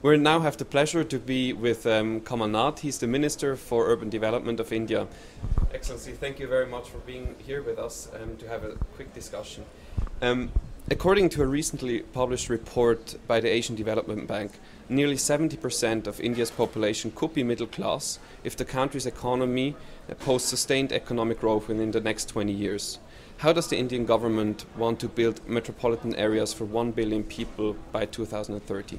We now have the pleasure to be with Kamal Nath. He's the Minister for Urban Development of India. Excellency, thank you very much for being here with us to have a quick discussion. According to a recently published report by the Asian Development Bank, nearly 70% of India's population could be middle class if the country's economy posts sustained economic growth within the next 20 years. How does the Indian government want to build metropolitan areas for 1 billion people by 2030?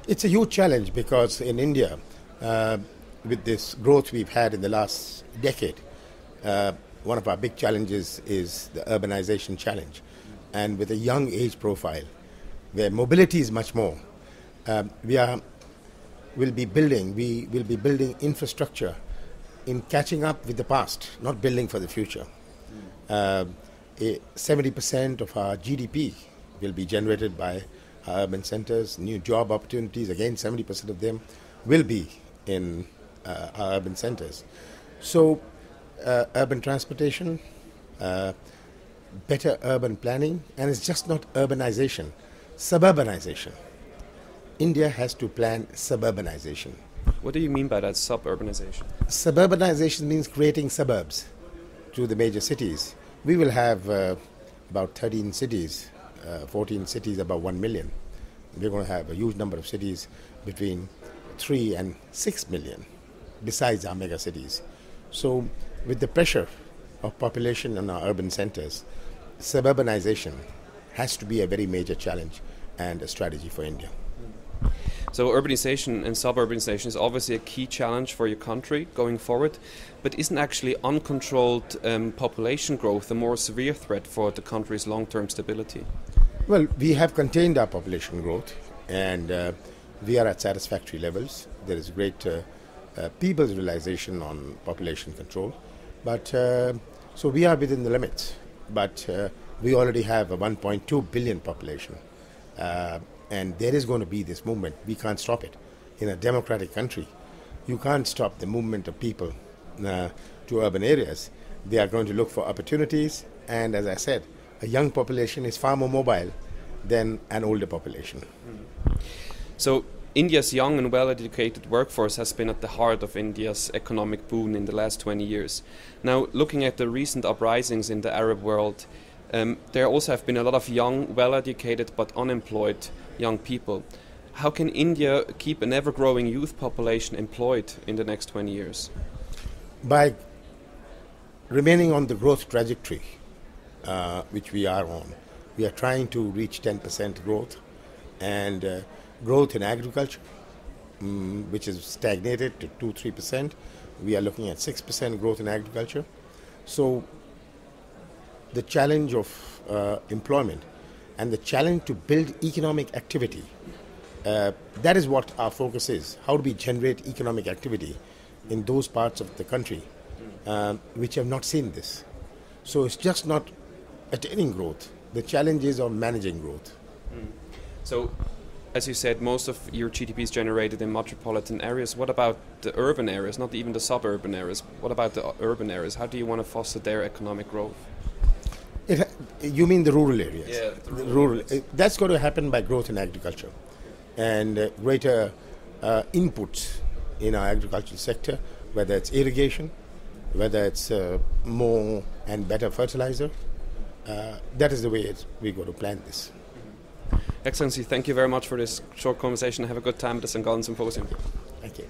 It's a huge challenge because in India, with this growth we've had in the last decade, one of our big challenges is the urbanization challenge. And with a young age profile, where mobility is much more, we will be building infrastructure in catching up with the past, not building for the future. 70% of our GDP will be generated by our urban centers. New job opportunities, again, 70% of them will be in our urban centers. So, urban transportation, better urban planning, and it's just not urbanization, suburbanization. India has to plan suburbanization. What do you mean by that, suburbanization? Suburbanization means creating suburbs to the major cities. We will have about 13 cities, 14 cities above 1 million. We're going to have a huge number of cities between 3 and 6 million, besides our mega cities. So with the pressure of population in our urban centers, suburbanization has to be a very major challenge and a strategy for India. So urbanization and suburbanization is obviously a key challenge for your country going forward, but isn't actually uncontrolled population growth a more severe threat for the country's long-term stability? Well, we have contained our population growth and we are at satisfactory levels. There is great people's realization on population control, but so we are within the limits, but we already have a 1.2 billion population. And there is going to be this movement. We can't stop it. In a democratic country, you can't stop the movement of people to urban areas. They are going to look for opportunities. And as I said, a young population is far more mobile than an older population. So India's young and well-educated workforce has been at the heart of India's economic boom in the last 20 years. Now, looking at the recent uprisings in the Arab world, there also have been a lot of young, well-educated but unemployed young people. How can India keep an ever-growing youth population employed in the next 20 years? By remaining on the growth trajectory, which we are on. We are trying to reach 10% growth and growth in agriculture, which is stagnated to 2-3%. We are looking at 6% growth in agriculture. So the challenge of employment and the challenge to build economic activity, that is what our focus is. How do we generate economic activity in those parts of the country which have not seen this? So it's just not attaining growth. The challenge is on managing growth. So, as you said, most of your GDP is generated in metropolitan areas. What about the urban areas, not even the suburban areas? What about the urban areas? How do you want to foster their economic growth? You mean the rural areas? Yeah, the rural. That's going to happen by growth in agriculture and greater inputs in our agricultural sector, whether it's irrigation, whether it's more and better fertilizer. That is the way we're going to plan this. Excellency, thank you very much for this short conversation. Have a good time at the St. Gallen Symposium. Thank you.